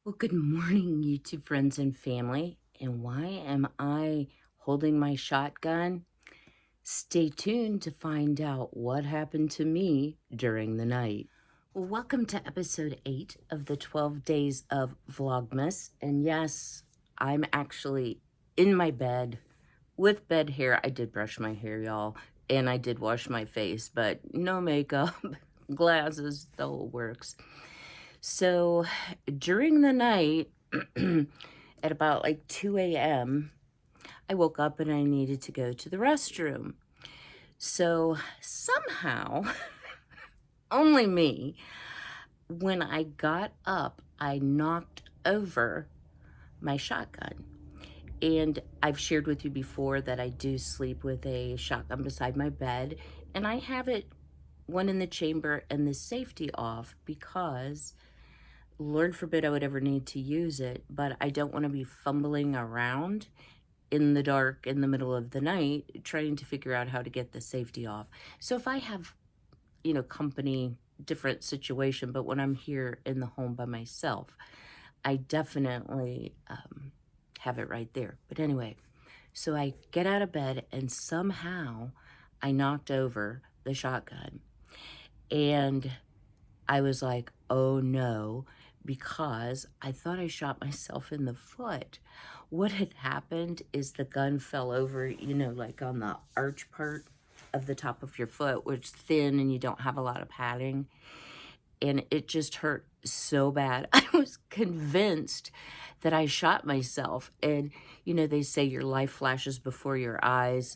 Well, good morning, YouTube friends and family. And why am I holding my shotgun? Stay tuned to find out what happened to me during the night. Well, welcome to episode 8 of the 12 days of Vlogmas. And yes, I'm actually in my bed with bed hair. I did brush my hair, y'all, and I did wash my face, but no makeup, glasses, the whole works. So during the night, at about like 2 a.m., I woke up and I needed to go to the restroom. So somehow, only me, when I got up, I knocked over my shotgun. And I've shared with you before that I do sleep with a shotgun beside my bed, and I have it one in the chamber and the safety off because Lord forbid I would ever need to use it, but I don't want to be fumbling around in the dark in the middle of the night trying to figure out how to get the safety off. So if I have, company, different situation, but when I'm here in the home by myself, I definitely have it right there. But anyway, so I get out of bed and somehow I knocked over the shotgun. And I was like, oh no, because I thought I shot myself in the foot. What had happened is the gun fell over, like on the arch part of the top of your foot, which is thin and you don't have a lot of padding. And it just hurt so bad. I was convinced that I shot myself. And, they say your life flashes before your eyes.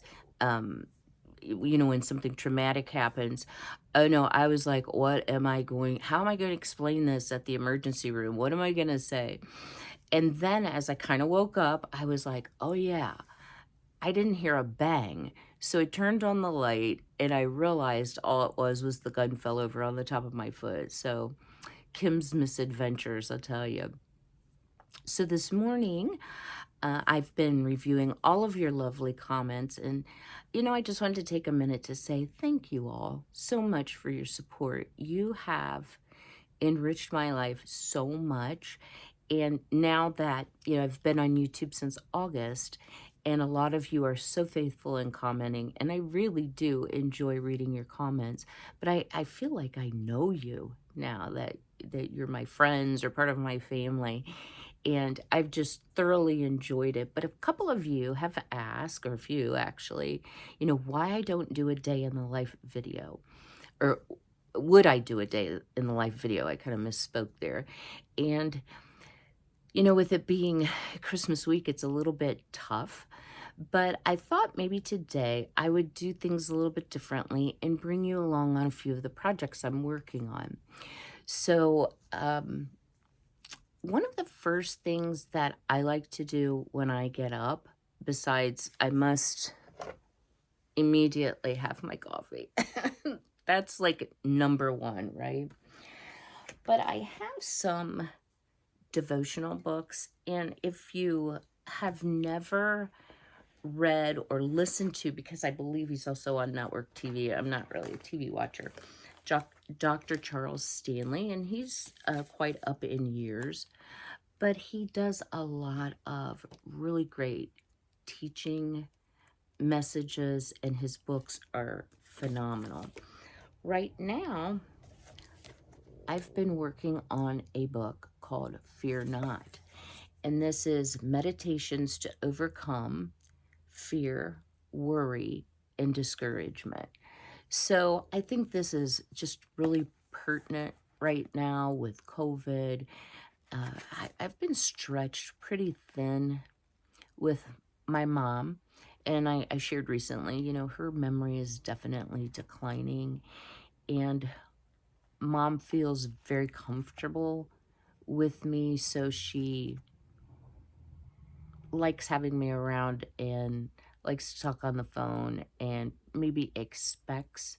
When something traumatic happens. Oh no, I was like, how am I going to explain this at the emergency room? What am I going to say? And then as I kind of woke up, I was like, oh yeah, I didn't hear a bang. So I turned on the light and I realized all it was the gun fell over on the top of my foot. So Kim's misadventures, I'll tell you. So this morning, I've been reviewing all of your lovely comments, and I just wanted to take a minute to say thank you all so much for your support. You have enriched my life so much. And now that, I've been on YouTube since August, and a lot of you are so faithful in commenting, and I really do enjoy reading your comments. But I feel like I know you now that you're my friends or part of my family. And I've just thoroughly enjoyed it. But a couple of you have asked, or a few actually, why I don't do a day in the life video. Or would I do a day in the life video? I kind of misspoke there. And, with it being Christmas week, it's a little bit tough. But I thought maybe today I would do things a little bit differently and bring you along on a few of the projects I'm working on. So, one of the first things that I like to do when I get up, besides I must immediately have my coffee. That's like number one, right? But I have some devotional books, and if you have never read or listened to, because I believe he's also on network TV, I'm not really a TV watcher, Dr. Charles Stanley, and he's quite up in years. But he does a lot of really great teaching messages, and his books are phenomenal. Right now, I've been working on a book called Fear Not, and this is meditations to overcome fear, worry, and discouragement. So I think this is just really pertinent right now with COVID. I've been stretched pretty thin with my mom. And I shared recently, her memory is definitely declining. And mom feels very comfortable with me. So she likes having me around and likes to talk on the phone and maybe expects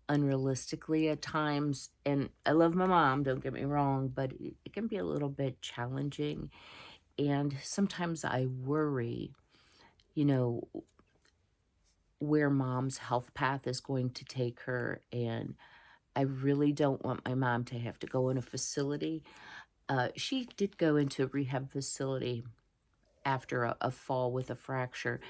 unrealistically at times. And I love my mom, don't get me wrong, but it can be a little bit challenging. And sometimes I worry, you know, where mom's health path is going to take her. And I really don't want my mom to have to go in a facility. She did go into a rehab facility after a fall with a fracture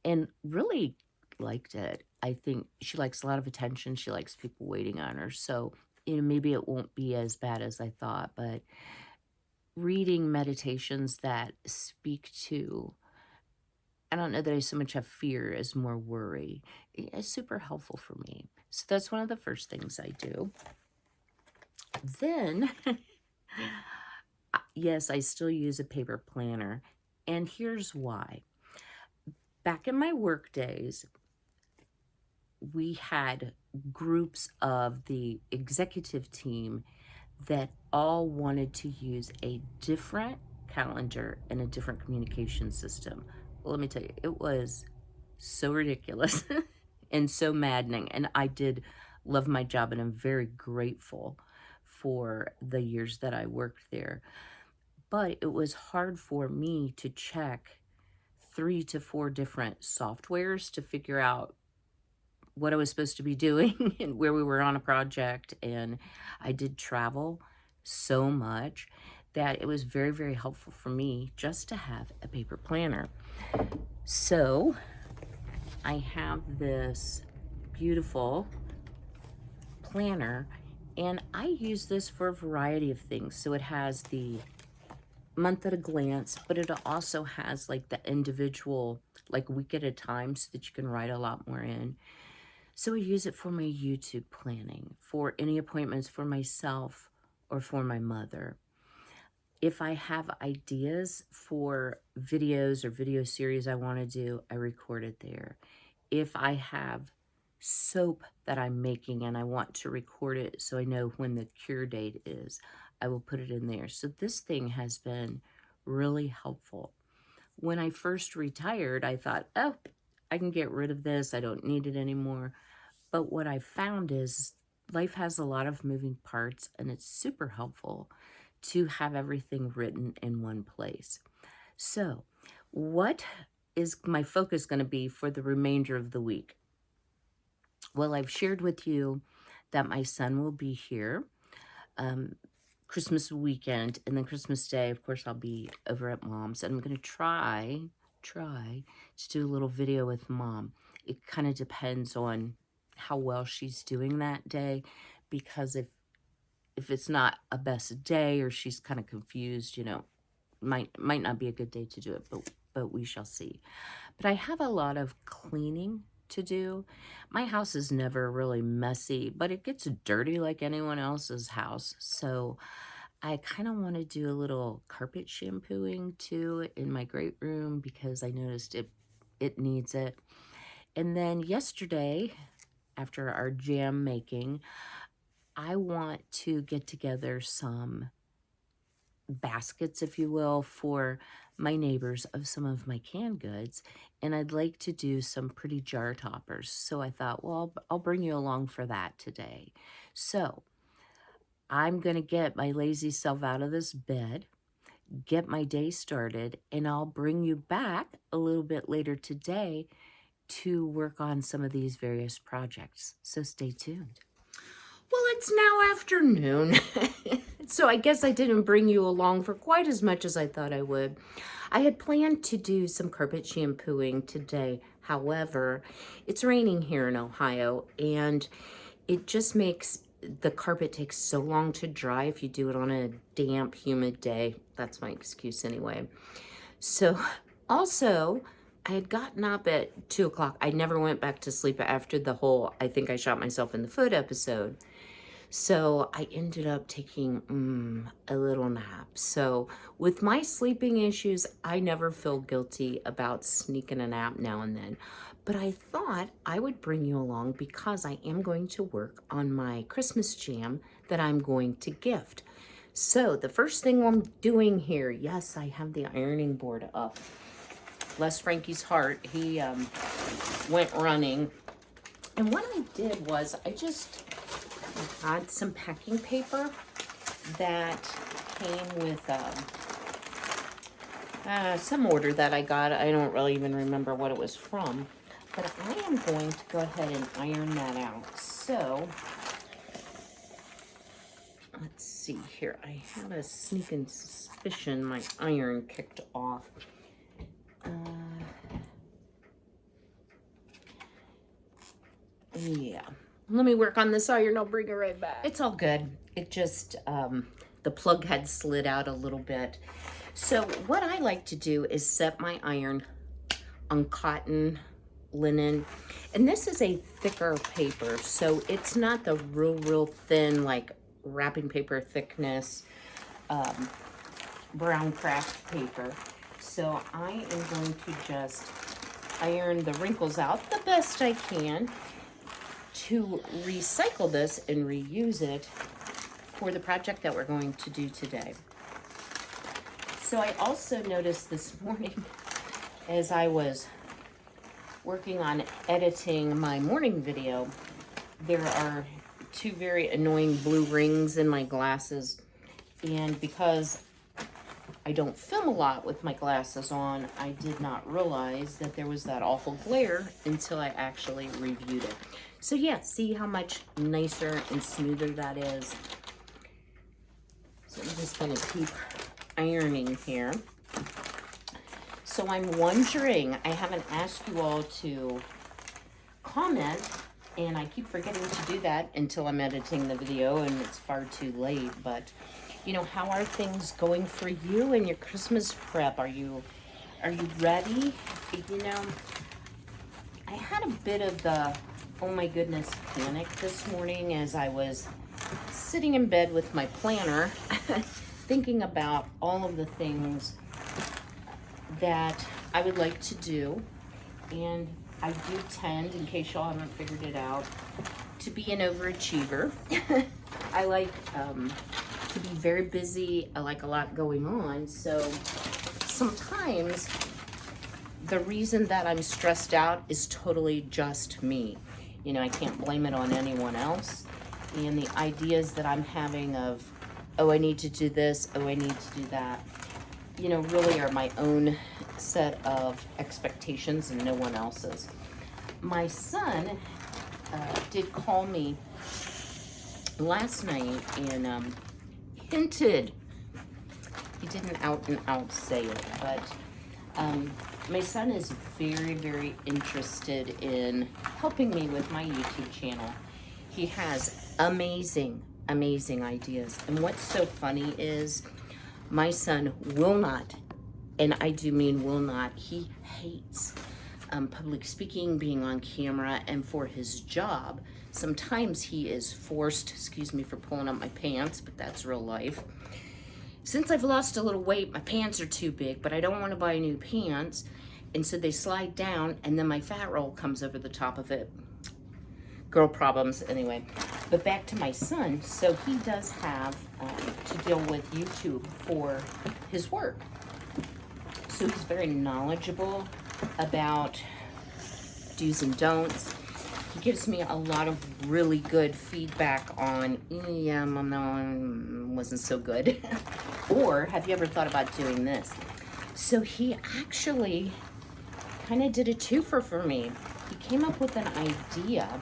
and really liked it. I think she likes a lot of attention. She likes people waiting on her. So, maybe it won't be as bad as I thought, but reading meditations that speak to, I don't know that I so much have fear as more worry, is super helpful for me. So that's one of the first things I do. Then, yes, I still use a paper planner. And here's why. Back in my work days, we had groups of the executive team that all wanted to use a different calendar and a different communication system. Well, let me tell you, it was so ridiculous and so maddening. And I did love my job, and I'm very grateful for the years that I worked there. But it was hard for me to check 3 to 4 different softwares to figure out what I was supposed to be doing and where we were on a project. And I did travel so much that it was very, very helpful for me just to have a paper planner. So I have this beautiful planner, and I use this for a variety of things. So it has the month at a glance, but it also has like the individual, like week at a time, so that you can write a lot more in. So I use it for my YouTube planning, for any appointments for myself or for my mother. If I have ideas for videos or video series I want to do, I record it there. If I have soap that I'm making and I want to record it so I know when the cure date is, I will put it in there. So this thing has been really helpful. When I first retired, I thought, oh, I can get rid of this. I don't need it anymore. But what I found is life has a lot of moving parts, and it's super helpful to have everything written in one place. So what is my focus going to be for the remainder of the week? Well, I've shared with you that my son will be here Christmas weekend, and then Christmas Day, of course, I'll be over at Mom's, and I'm going to try to do a little video with Mom. It kind of depends on how well she's doing that day, because if it's not a best day or she's kind of confused, might not be a good day to do it, but we shall see. But I have a lot of cleaning to do. My house is never really messy, but it gets dirty like anyone else's house. So I kind of want to do a little carpet shampooing too in my great room, because I noticed it needs it. And then yesterday, after our jam making, I want to get together some baskets, if you will, for my neighbors of some of my canned goods, and I'd like to do some pretty jar toppers. So I thought, well, I'll bring you along for that today. So I'm going to get my lazy self out of this bed, get my day started, and I'll bring you back a little bit later today to work on some of these various projects. So stay tuned. Well, it's now afternoon, so I guess I didn't bring you along for quite as much as I thought I would. I had planned to do some carpet shampooing today. However, it's raining here in Ohio, and it just makes the carpet take so long to dry if you do it on a damp, humid day. That's my excuse anyway. So also, I had gotten up at 2 o'clock. I never went back to sleep after the whole I think I shot myself in the foot episode. So I ended up taking a little nap. So with my sleeping issues, I never feel guilty about sneaking a nap now and then. But I thought I would bring you along because I am going to work on my Christmas jam that I'm going to gift. So the first thing I'm doing here, yes, I have the ironing board up. Bless Frankie's heart, he went running. And what I did was I just got some packing paper that came with some order that I got. I don't really even remember what it was from, but I am going to go ahead and iron that out. So let's see here. I had a sneaking suspicion my iron kicked off. Yeah. Let me work on this iron. I'll bring it right back. It's all good. It just, the plug had slid out a little bit. So what I like to do is set my iron on cotton, linen, and this is a thicker paper, so it's not the real thin, like wrapping paper thickness, brown craft paper. So I am going to just iron the wrinkles out the best I can to recycle this and reuse it for the project that we're going to do today. So I also noticed this morning as I was working on editing my morning video, there are two very annoying blue rings in my glasses. And because I don't film a lot with my glasses on, I did not realize that there was that awful glare until I actually reviewed it. So yeah, see how much nicer and smoother that is. So I'm just gonna keep ironing here. So I'm wondering, I haven't asked you all to comment, and I keep forgetting to do that until I'm editing the video and it's far too late, but you know, how are things going for you and your Christmas prep? Are you ready? You know, I had a bit of the oh my goodness panic this morning as I was sitting in bed with my planner thinking about all of the things that I would like to do. And I do tend, in case y'all haven't figured it out, to be an overachiever. I like to be very busy. I like a lot going on. So sometimes the reason that I'm stressed out is totally just me. You know, I can't blame it on anyone else. And the ideas that I'm having of, oh, I need to do this, oh, I need to do that, you know, really are my own set of expectations and no one else's. My son did call me last night and hinted, he didn't out and out say it, but my son is very interested in helping me with my YouTube channel. He has amazing ideas. And what's so funny is my son will not, and I do mean will not, he hates public speaking, being on camera, and for his job, sometimes he is forced, excuse me for pulling up my pants, but that's real life. Since I've lost a little weight, my pants are too big, but I don't want to buy new pants. And so they slide down and then my fat roll comes over the top of it. Girl problems anyway. But back to my son. So he does have to deal with YouTube for his work. So he's very knowledgeable about do's and don'ts. He gives me a lot of really good feedback on, yeah, Mom, no, wasn't so good. Or have you ever thought about doing this? So he actually kind of did a twofer for me. He came up with an idea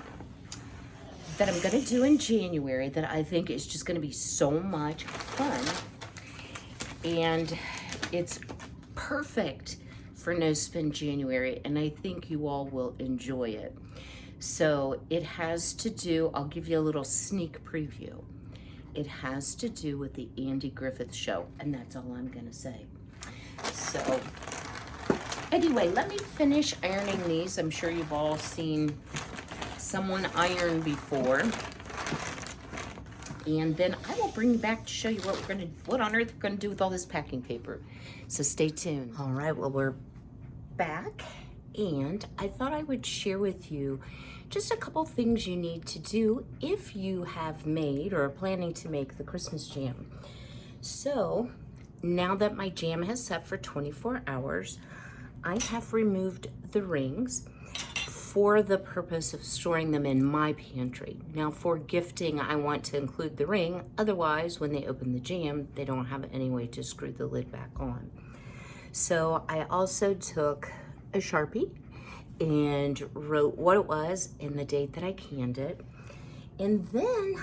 that I'm going to do in January that I think is just going to be so much fun. And it's perfect for No Spin January, and I think you all will enjoy it. So it has to do, I'll give you a little sneak preview. It has to do with the Andy Griffith Show, and that's all I'm gonna say. So anyway, let me finish ironing these. I'm sure you've all seen someone iron before. And then I will bring you back to show you what on earth we're gonna do with all this packing paper. So stay tuned. All right, well, we're back, and I thought I would share with you just a couple things you need to do if you have made or are planning to make the Christmas jam. So now that my jam has set for 24 hours, I have removed the rings for the purpose of storing them in my pantry. Now for gifting, I want to include the ring. Otherwise, when they open the jam, they don't have any way to screw the lid back on. So I also took a Sharpie and wrote what it was and the date that I canned it. And then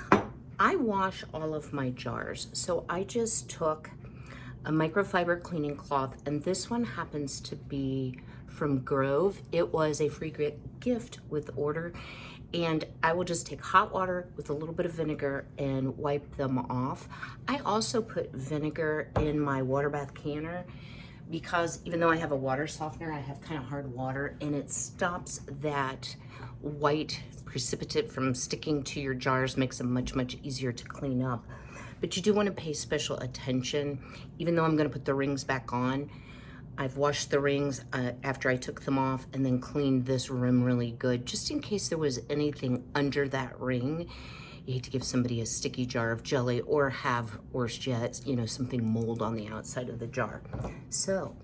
I wash all of my jars. So I just took a microfiber cleaning cloth, and this one happens to be from Grove. It was a free gift with order. And I will just take hot water with a little bit of vinegar and wipe them off. I also put vinegar in my water bath canner because even though I have a water softener, I have kind of hard water, and it stops that white precipitate from sticking to your jars, makes them much, much easier to clean up. But you do want to pay special attention. Even though I'm going to put the rings back on, I've washed the rings after I took them off and then cleaned this rim really good, just in case there was anything under that ring. You hate to give somebody a sticky jar of jelly or have, worse yet, you know, something mold on the outside of the jar. So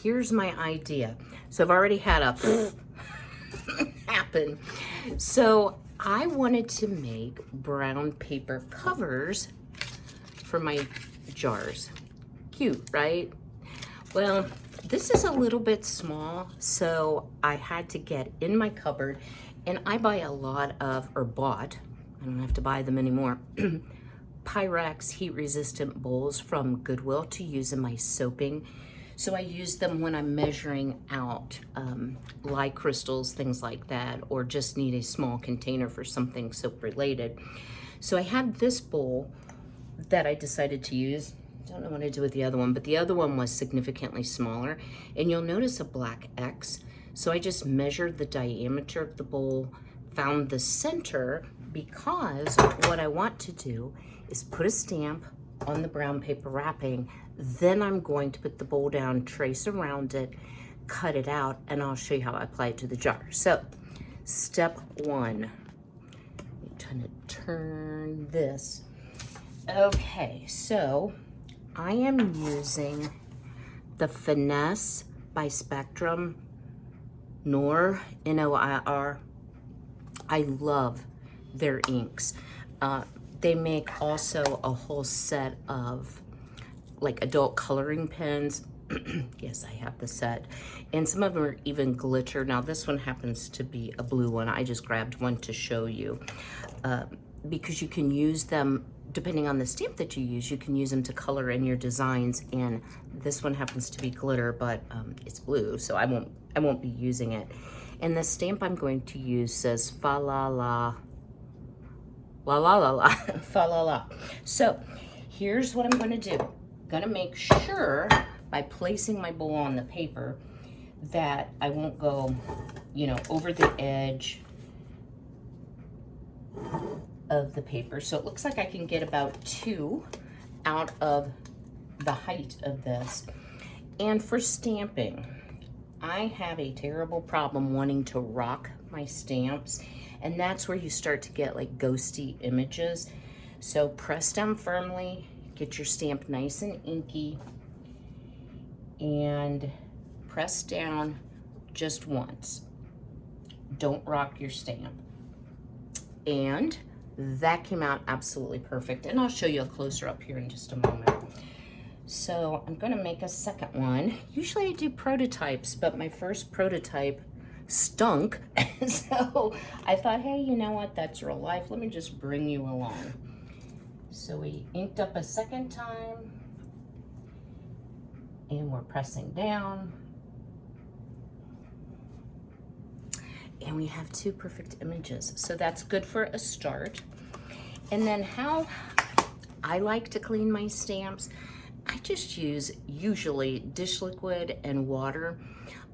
here's my idea. So I've already had a happen. So I wanted to make brown paper covers for my jars. Cute, right? Well, this is a little bit small, so I had to get in my cupboard, and I buy a lot of, or bought, I don't have to buy them anymore, Pyrex heat-resistant bowls from Goodwill to use in my soaping. So I use them when I'm measuring out lye crystals, things like that, or just need a small container for something soap related. So I had this bowl that I decided to use. Don't know what to do with the other one, but the other one was significantly smaller, and you'll notice a black X. So I just measured the diameter of the bowl, found the center, because what I want to do is put a stamp on the brown paper wrapping. Then I'm going to put the bowl down, trace around it, cut it out, and I'll show you how I apply it to the jar. So step one, I'm trying to turn this. Okay, so I am using the Finesse by Spectrum Noir, N-O-I-R. I love their inks. They make also a whole set of like adult coloring pens. Yes, I have the set. And some of them are even glitter. Now this one happens to be a blue one. I just grabbed one to show you because you can use them depending on the stamp that you use. You can use them to color in your designs, and this one happens to be glitter, but it's blue, so I won't be using it. And the stamp I'm going to use says fa la la la la la la fa la la. So here's what I'm going to do. I'm going to make sure by placing my bowl on the paper that I won't go, you know, over the edge of the paper. So it looks like I can get about 2 out of the height of this. And for stamping, I have a terrible problem wanting to rock my stamps, and that's where you start to get like ghosty images. So press down firmly, get your stamp nice and inky, and press down just once. Don't rock your stamp. And that came out absolutely perfect. And I'll show you a closer up here in just a moment. So I'm gonna make a second one. Usually I do prototypes, but my first prototype stunk. So I thought, hey, you know what? That's real life. Let me just bring you along. So we inked up a second time, and we're pressing down. And we have 2 perfect images. So that's good for a start. And then how I like to clean my stamps, I just use usually dish liquid and water.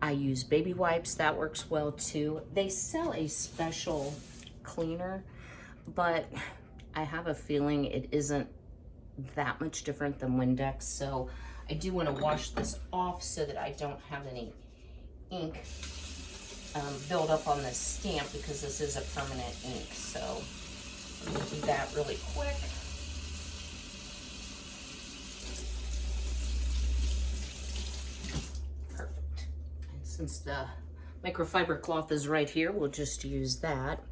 I use baby wipes, that works well too. They sell a special cleaner, but I have a feeling it isn't that much different than Windex. So I do want to wash this off so that I don't have any ink build up on this stamp, because this is a permanent ink. So I'm going to do that really quick. Perfect. And since the microfiber cloth is right here, we'll just use that.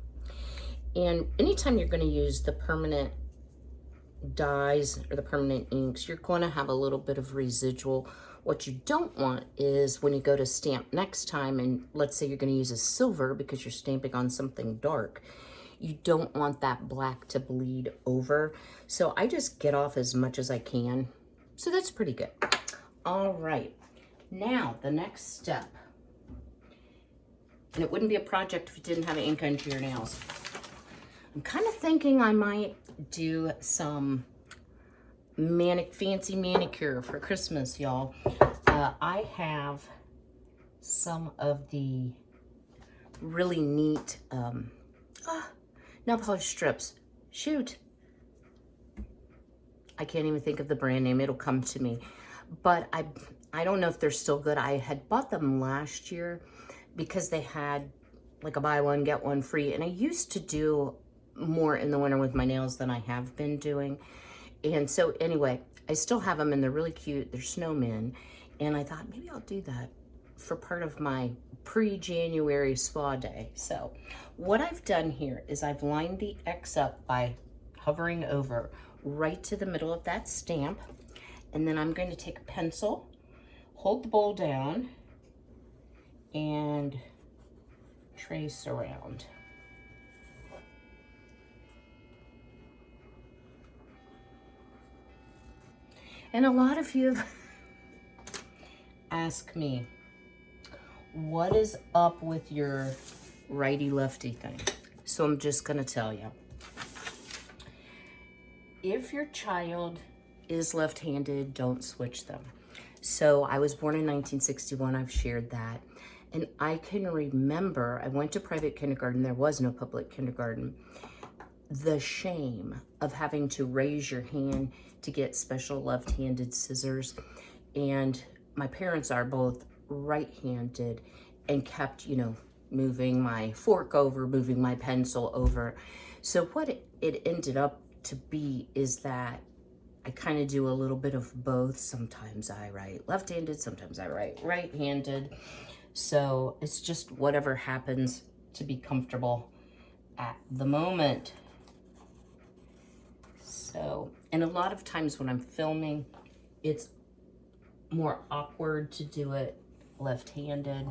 And anytime you're going to use the permanent dyes or the permanent inks, you're going to have a little bit of residual. What you don't want is when you go to stamp next time, and let's say you're going to use a silver because you're stamping on something dark, You don't want that black to bleed over. So I just get off as much as I can. So that's pretty good. All right, now the next step, and it wouldn't be a project if you didn't have ink under your nails. I'm kind of thinking I might do some fancy manicure for Christmas, y'all. I have some of the really neat nail polish strips. Shoot. I can't even think of the brand name. It'll come to me. But I don't know if they're still good. I had bought them last year because they had like a buy one, get one free. And I used to do more in the winter with my nails than I have been doing. And so anyway, I still have them and they're really cute. They're snowmen. And I thought maybe I'll do that for part of my pre-January spa day. So what I've done here is I've lined the X up by hovering over right to the middle of that stamp. And then I'm going to take a pencil, hold the bowl down, and trace around. And a lot of you ask me, what is up with your righty-lefty thing? So I'm just gonna tell you. If your child is left-handed, don't switch them. So I was born in 1961, I've shared that. And I can remember, I went to private kindergarten, there was no public kindergarten. The shame of having to raise your hand to get special left-handed scissors. And my parents are both right-handed and kept, moving my fork over, moving my pencil over. So what it ended up to be is that I kind of do a little bit of both. Sometimes I write left-handed, sometimes I write right-handed. So it's just whatever happens to be comfortable at the moment. So, and a lot of times when I'm filming, it's more awkward to do it left-handed.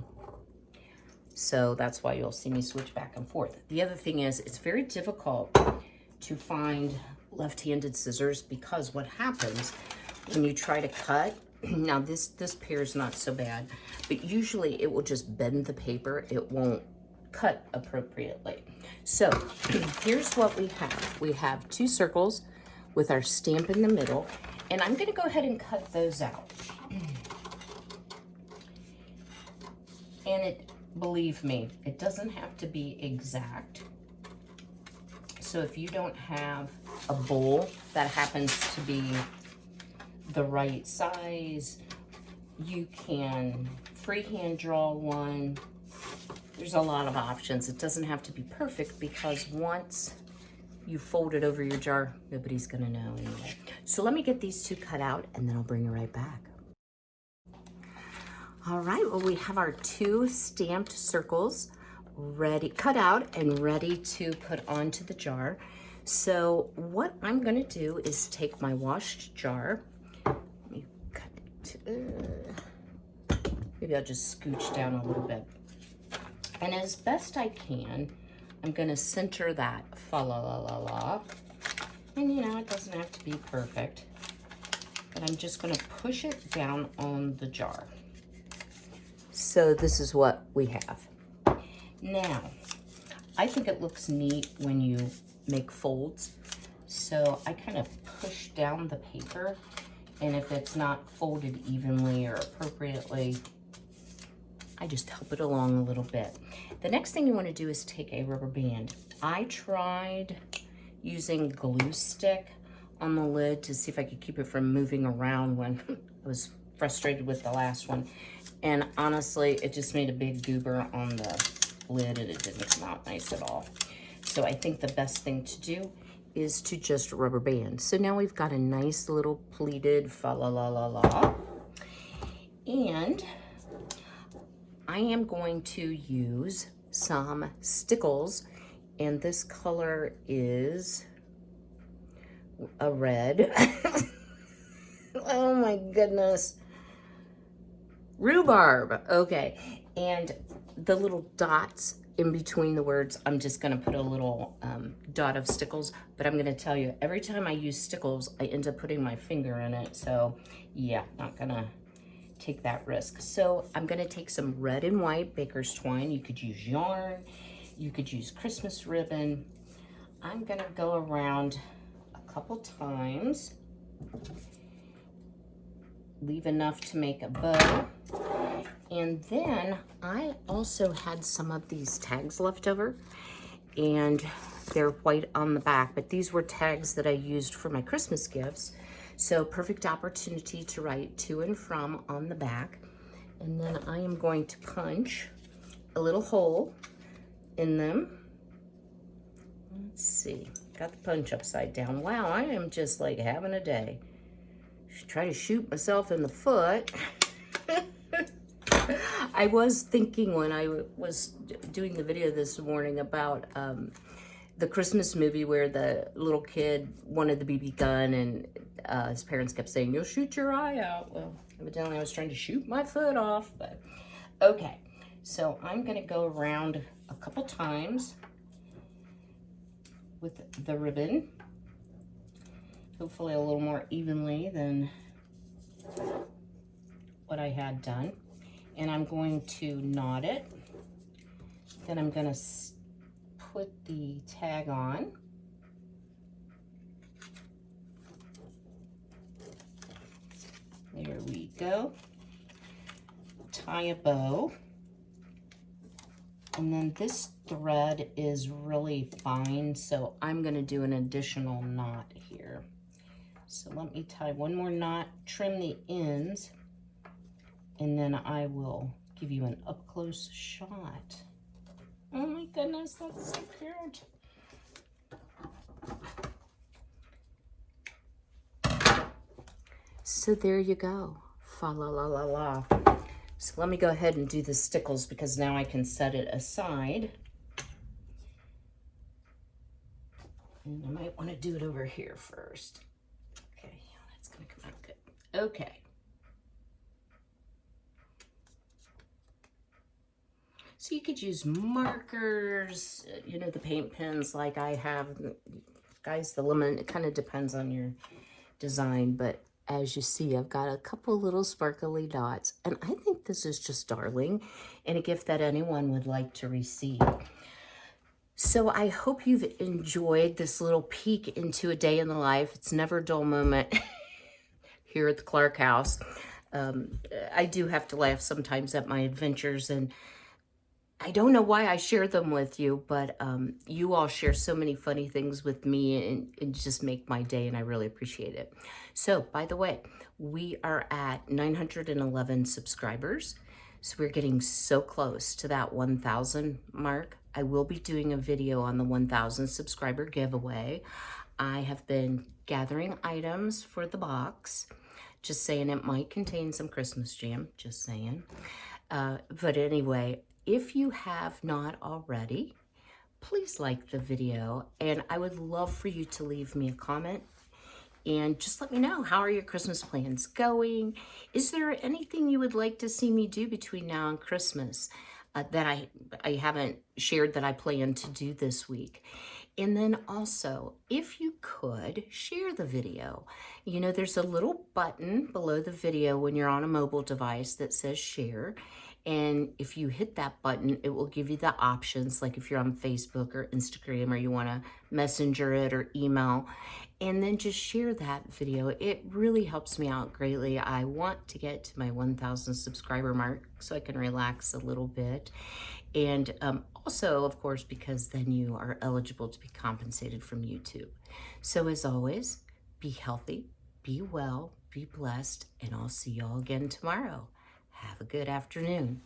So that's why you'll see me switch back and forth. The other thing is it's very difficult to find left-handed scissors because what happens when you try to cut, now this pair is not so bad, but usually it will just bend the paper. It won't cut appropriately. So here's what we have. We have 2 circles with our stamp in the middle, and I'm gonna go ahead and cut those out. And believe me, it doesn't have to be exact. So if you don't have a bowl that happens to be the right size, you can freehand draw one. There's a lot of options. It doesn't have to be perfect because once you fold it over your jar, nobody's gonna know anyway. So let me get these 2 cut out and then I'll bring you right back. All right, well, we have our 2 stamped circles ready, cut out and ready to put onto the jar. So what I'm gonna do is take my washed jar. Let me cut it. Maybe I'll just scooch down a little bit. And as best I can, I'm gonna center that fa la la la la. And it doesn't have to be perfect, but I'm just gonna push it down on the jar. So this is what we have. Now, I think it looks neat when you make folds. So I kind of push down the paper, and if it's not folded evenly or appropriately, I just help it along a little bit. The next thing you want to do is take a rubber band. I tried using glue stick on the lid to see if I could keep it from moving around when I was frustrated with the last one. And honestly, it just made a big goober on the lid and it didn't come out nice at all. So I think the best thing to do is to just rubber band. So now we've got a nice little pleated fa la la la la. And I am going to use some stickles, and this color is a red. Oh my goodness. Rhubarb, okay. And the little dots in between the words, I'm just gonna put a little dot of stickles, but I'm gonna tell you, every time I use stickles, I end up putting my finger in it. So yeah, not gonna take that risk. So I'm gonna take some red and white baker's twine. You could use yarn, you could use Christmas ribbon. I'm gonna go around a couple times, leave enough to make a bow. And then I also had some of these tags left over, and they're white on the back, but these were tags that I used for my Christmas gifts. So perfect opportunity to write to and from on the back. And then I am going to punch a little hole in them. Let's see, got the punch upside down. Wow, I am just like having a day. Try to shoot myself in the foot. I was thinking when I was doing the video this morning about the Christmas movie where the little kid wanted the BB gun and his parents kept saying, "You'll shoot your eye out." Well, evidently I was trying to shoot my foot off, but okay. So I'm gonna go around a couple times with the ribbon, hopefully a little more evenly than what I had done. And I'm going to knot it. Then I'm gonna put the tag on. There we go. Tie a bow. And then this thread is really fine, so I'm gonna do an additional knot here. So let me tie one more knot, trim the ends, and then I will give you an up-close shot. Oh my goodness, that's so cute. So there you go, fa la la la la. So let me go ahead and do the stickles because now I can set it aside. And I might want to do it over here first. Okay, that's gonna come out good. Okay. So you could use markers, you know, the paint pens like I have. Guys, the lemon, it kind of depends on your design, but as you see, I've got a couple little sparkly dots, and I think this is just darling and a gift that anyone would like to receive. So I hope you've enjoyed this little peek into a day in the life. It's never a dull moment here at the Clark house. I do have to laugh sometimes at my adventures, and I don't know why I share them with you, but you all share so many funny things with me and just make my day, and I really appreciate it. So, by the way, we are at 911 subscribers, so we're getting so close to that 1,000 mark. I will be doing a video on the 1,000 subscriber giveaway. I have been gathering items for the box, just saying it might contain some Christmas jam, just saying. But anyway, if you have not already, please like the video, and I would love for you to leave me a comment and just let me know, how are your Christmas plans going? Is there anything you would like to see me do between now and Christmas that I haven't shared that I plan to do this week? And then also, if you could, share the video. You know, there's a little button below the video when you're on a mobile device that says share. And if you hit that button, it will give you the options, like if you're on Facebook or Instagram or you want to messenger it or email, and then just share that video. It really helps me out greatly. I want to get to my 1,000 subscriber mark so I can relax a little bit. And also, of course, because then you are eligible to be compensated from YouTube. So as always, be healthy, be well, be blessed, and I'll see you all again tomorrow. Have a good afternoon.